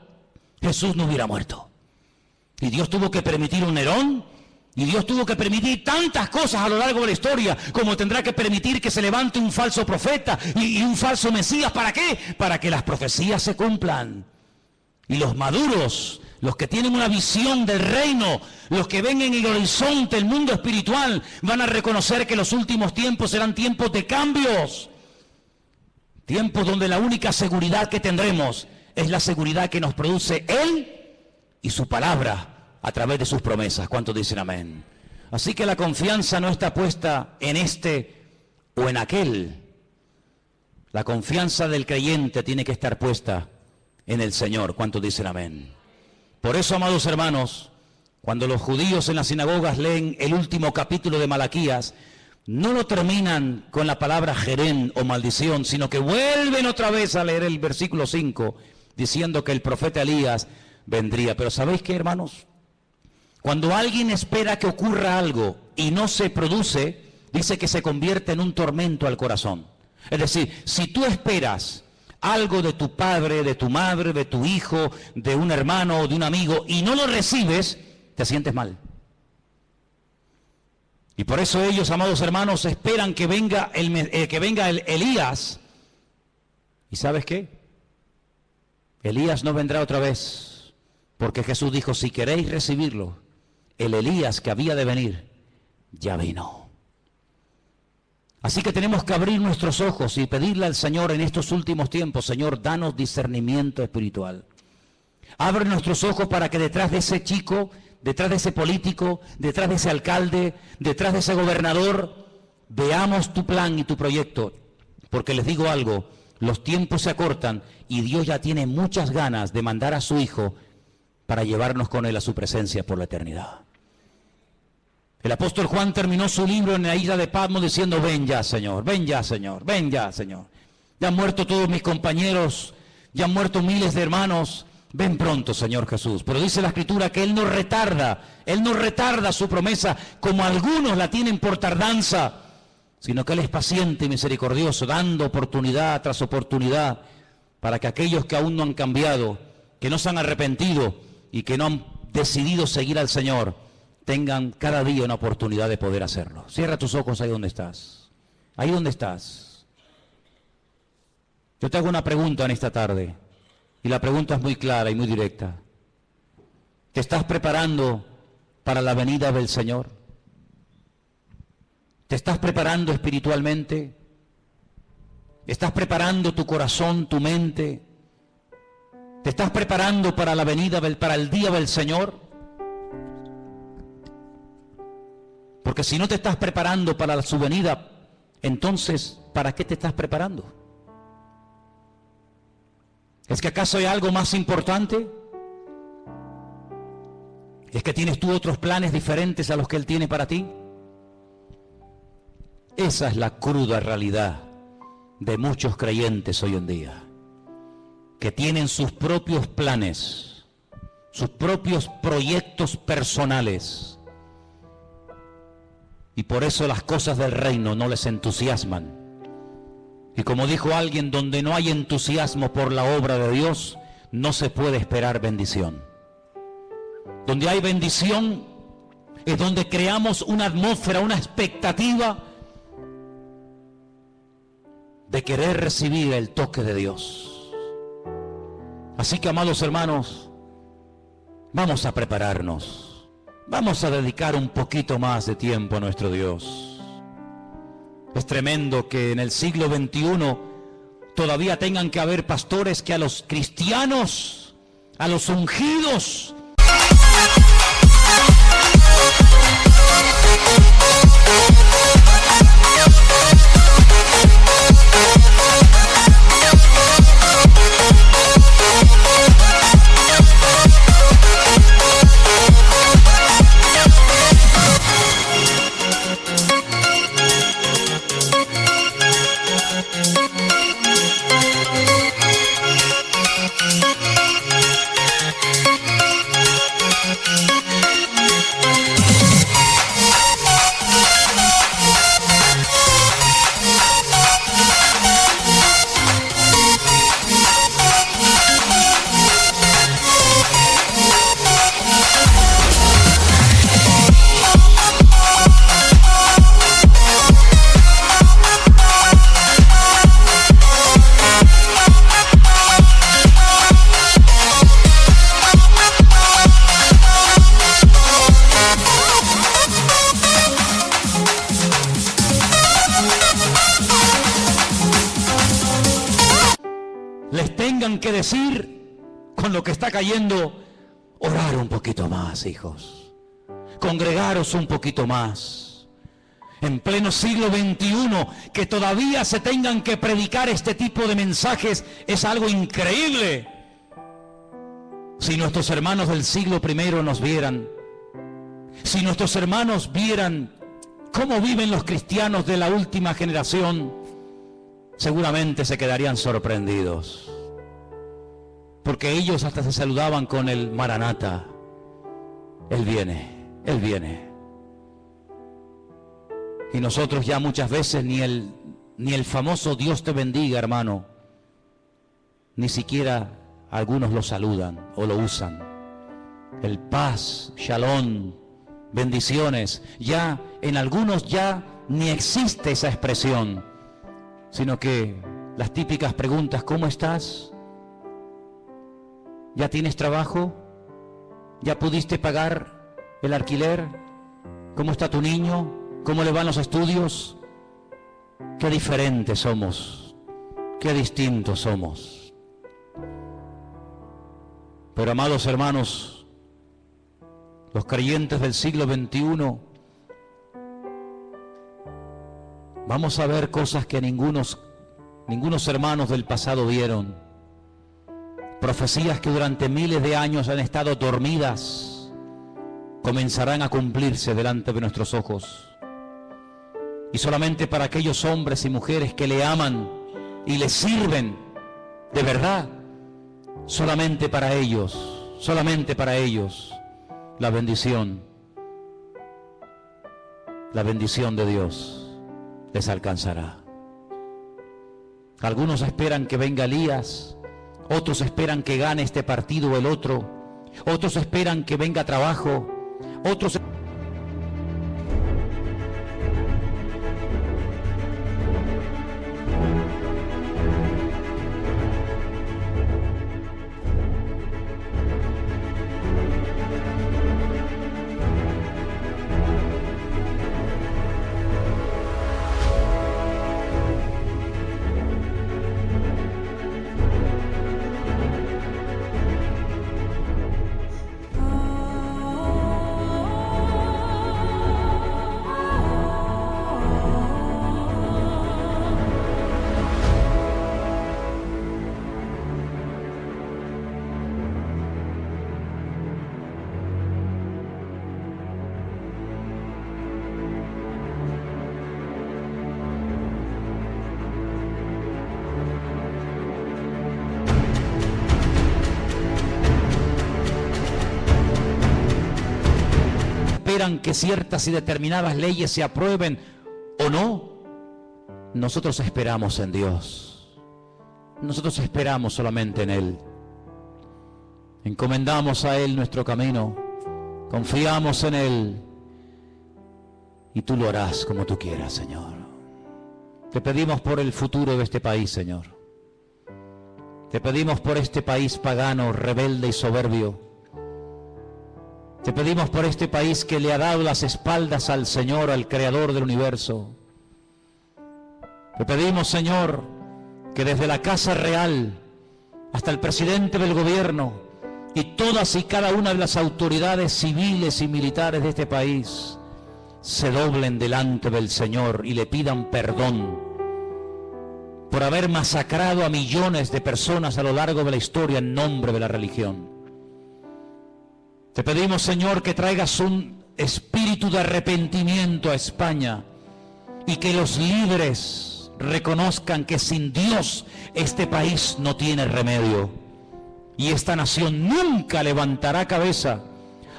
Jesús no hubiera muerto. Y Dios tuvo que permitir un Nerón, y Dios tuvo que permitir tantas cosas a lo largo de la historia, como tendrá que permitir que se levante un falso profeta y un falso Mesías. ¿Para qué? Para que las profecías se cumplan. Y los maduros, los que tienen una visión del reino, los que ven en el horizonte el mundo espiritual, van a reconocer que los últimos tiempos serán tiempos de cambios. Tiempos donde la única seguridad que tendremos es la seguridad que nos produce Él y su palabra a través de sus promesas. ¿Cuántos dicen amén? Así que la confianza no está puesta en este o en aquel. La confianza del creyente tiene que estar puesta en el Señor. ¿Cuántos dicen amén? Por eso, amados hermanos, cuando los judíos en las sinagogas leen el último capítulo de Malaquías, no lo terminan con la palabra jerén o maldición, sino que vuelven otra vez a leer el versículo 5, diciendo que el profeta Elías vendría. Pero ¿sabéis qué, hermanos? Cuando alguien espera que ocurra algo y no se produce, dice que se convierte en un tormento al corazón. Es decir, si tú esperas algo de tu padre, de tu madre, de tu hijo, de un hermano o de un amigo y no lo recibes, te sientes mal. Y por eso ellos, amados hermanos, esperan que venga el Elías. ¿Y sabes qué? Elías no vendrá otra vez, porque Jesús dijo, si queréis recibirlo, el Elías que había de venir, ya vino. Así que tenemos que abrir nuestros ojos y pedirle al Señor en estos últimos tiempos, Señor, danos discernimiento espiritual. Abre nuestros ojos para que detrás de ese chico, detrás de ese político, detrás de ese alcalde, detrás de ese gobernador, veamos tu plan y tu proyecto. Porque les digo algo, los tiempos se acortan y Dios ya tiene muchas ganas de mandar a su Hijo para llevarnos con Él a su presencia por la eternidad. El apóstol Juan terminó su libro en la isla de Patmos diciendo, ven ya, Señor, ven ya, Señor, ven ya, Señor. Ya han muerto todos mis compañeros, ya han muerto miles de hermanos, ven pronto, Señor Jesús. Pero dice la Escritura que Él no retarda su promesa como algunos la tienen por tardanza, sino que Él es paciente y misericordioso, dando oportunidad tras oportunidad para que aquellos que aún no han cambiado, que no se han arrepentido y que no han decidido seguir al Señor, tengan cada día una oportunidad de poder hacerlo. Cierra tus ojos ahí donde estás. Ahí donde estás. Yo te hago una pregunta en esta tarde. Y la pregunta es muy clara y muy directa. ¿Te estás preparando para la venida del Señor? ¿Te estás preparando espiritualmente? ¿Estás preparando tu corazón, tu mente? ¿Te estás preparando para la venida, para el día del Señor? Porque si no te estás preparando para su venida, entonces, ¿para qué te estás preparando? ¿Es que acaso hay algo más importante? ¿Es que tienes tú otros planes diferentes a los que Él tiene para ti? Esa es la cruda realidad de muchos creyentes hoy en día, que tienen sus propios planes, sus propios proyectos personales, y por eso las cosas del reino no les entusiasman. Y como dijo alguien, donde no hay entusiasmo por la obra de Dios, no se puede esperar bendición. Donde hay bendición es donde creamos una atmósfera, una expectativa de querer recibir el toque de Dios. Así que, amados hermanos, vamos a prepararnos. Vamos a dedicar un poquito más de tiempo a nuestro Dios. Es tremendo que en el siglo XXI todavía tengan que haber pastores que a los cristianos, a los ungidos, les tengan que decir, con lo que está cayendo, orar un poquito más, hijos, congregaros un poquito más. En pleno siglo XXI, que todavía se tengan que predicar este tipo de mensajes, es algo increíble. Si nuestros hermanos del siglo I nos vieran, si nuestros hermanos vieran cómo viven los cristianos de la última generación, seguramente se quedarían sorprendidos, porque ellos hasta se saludaban con el Maranata. Él viene, Él viene. Y nosotros ya muchas veces ni el famoso Dios te bendiga, hermano, ni siquiera algunos lo saludan o lo usan. El paz, shalom, bendiciones, ya en algunos ya ni existe esa expresión, sino que las típicas preguntas: ¿cómo estás? ¿Ya tienes trabajo? ¿Ya pudiste pagar el alquiler? ¿Cómo está tu niño? ¿Cómo le van los estudios? Qué diferentes somos, qué distintos somos. Pero, amados hermanos, los creyentes del siglo XXI, vamos a ver cosas que ningunos hermanos del pasado vieron. Profecías que durante miles de años han estado dormidas, comenzarán a cumplirse delante de nuestros ojos. Y solamente para aquellos hombres y mujeres que le aman y le sirven de verdad, solamente para ellos, la bendición de Dios les alcanzará. Algunos esperan que venga Elías, otros esperan que gane este partido o el otro, otros esperan que venga trabajo, otros esperan que ciertas y determinadas leyes se aprueben o no. Nosotros esperamos en Dios. Nosotros esperamos solamente en Él. Encomendamos a Él nuestro camino. Confiamos en Él. Y tú lo harás como tú quieras, Señor. Te pedimos por el futuro de este país, Señor. Te pedimos por este país pagano, rebelde y soberbio. Te pedimos por este país que le ha dado las espaldas al Señor, al Creador del universo. Te pedimos, Señor, que desde la Casa Real hasta el presidente del gobierno y todas y cada una de las autoridades civiles y militares de este país se doblen delante del Señor y le pidan perdón por haber masacrado a millones de personas a lo largo de la historia en nombre de la religión. Te pedimos, Señor, que traigas un espíritu de arrepentimiento a España y que los líderes reconozcan que sin Dios este país no tiene remedio y esta nación nunca levantará cabeza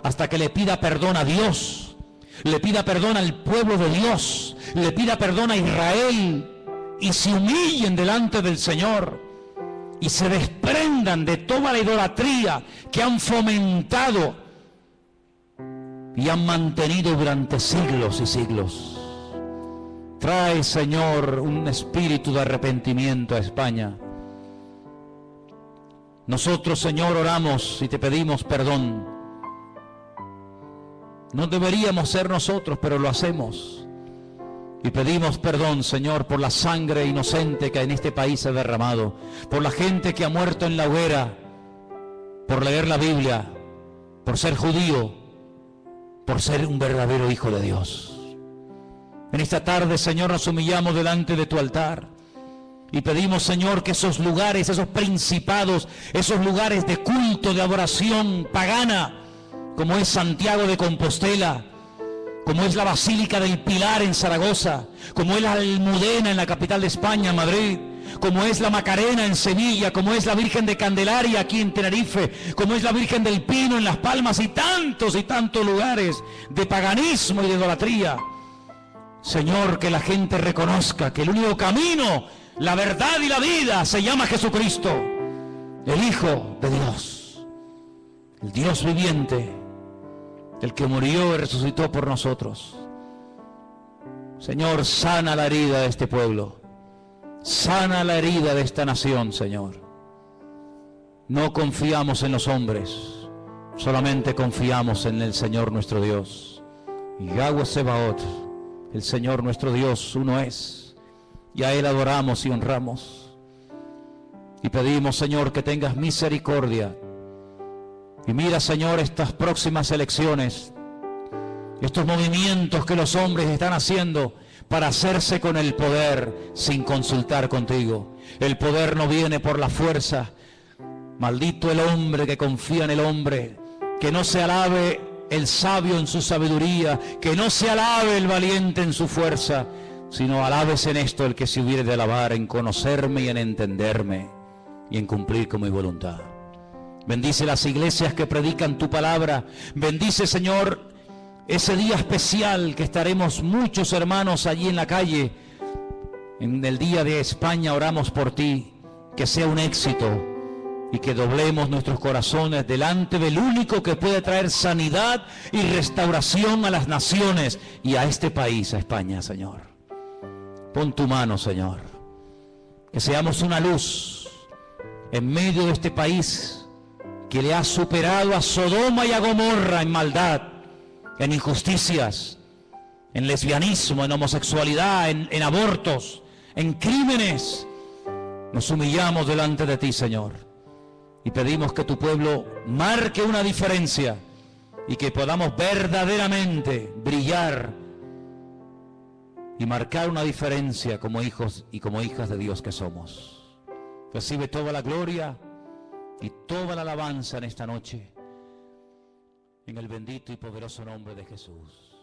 hasta que le pida perdón a Dios, le pida perdón al pueblo de Dios, le pida perdón a Israel y se humillen delante del Señor y se desprendan de toda la idolatría que han fomentado y han mantenido durante siglos y siglos. Trae, Señor, un espíritu de arrepentimiento a España. Nosotros, Señor, oramos y te pedimos perdón. No deberíamos ser nosotros, pero lo hacemos. Y pedimos perdón, Señor, por la sangre inocente que en este país se ha derramado, por la gente que ha muerto en la hoguera, por leer la Biblia, por ser judío, por ser un verdadero hijo de Dios. En esta tarde, Señor, nos humillamos delante de tu altar y pedimos, Señor, que esos lugares, esos principados, esos lugares de culto, de adoración pagana, como es Santiago de Compostela, como es la Basílica del Pilar en Zaragoza, como es la Almudena en la capital de España, Madrid, como es la Macarena en Sevilla, como es la Virgen de Candelaria aquí en Tenerife, como es la Virgen del Pino en Las Palmas y tantos lugares de paganismo y de idolatría. Señor, que la gente reconozca que el único camino, la verdad y la vida se llama Jesucristo, el Hijo de Dios, el Dios viviente, el que murió y resucitó por nosotros. Señor, sana la herida de este pueblo, sana la herida de esta nación, Señor. No confiamos en los hombres, solamente confiamos en el Señor nuestro Dios. Yahweh Sebaot, el Señor nuestro Dios, uno es, y a Él adoramos y honramos. Y pedimos, Señor, que tengas misericordia. Y mira, Señor, estas próximas elecciones, estos movimientos que los hombres están haciendo para hacerse con el poder sin consultar contigo. El poder no viene por la fuerza. Maldito el hombre que confía en el hombre. Que no se alabe el sabio en su sabiduría, que no se alabe el valiente en su fuerza, sino alabes en esto el que se hubiere de alabar, en conocerme y en entenderme y en cumplir con mi voluntad. Bendice las iglesias que predican tu palabra. Bendice, Señor, ese día especial que estaremos muchos hermanos allí en la calle. En el día de España oramos por ti, que sea un éxito y que doblemos nuestros corazones delante del único que puede traer sanidad y restauración a las naciones y a este país, a España, Señor. Pon tu mano, Señor, que seamos una luz en medio de este país que le ha superado a Sodoma y a Gomorra en maldad, en injusticias, en lesbianismo, en homosexualidad, en abortos, en crímenes. Nos humillamos delante de ti, Señor, y pedimos que tu pueblo marque una diferencia y que podamos verdaderamente brillar y marcar una diferencia como hijos y como hijas de Dios que somos. Recibe toda la gloria y toda la alabanza en esta noche, en el bendito y poderoso nombre de Jesús.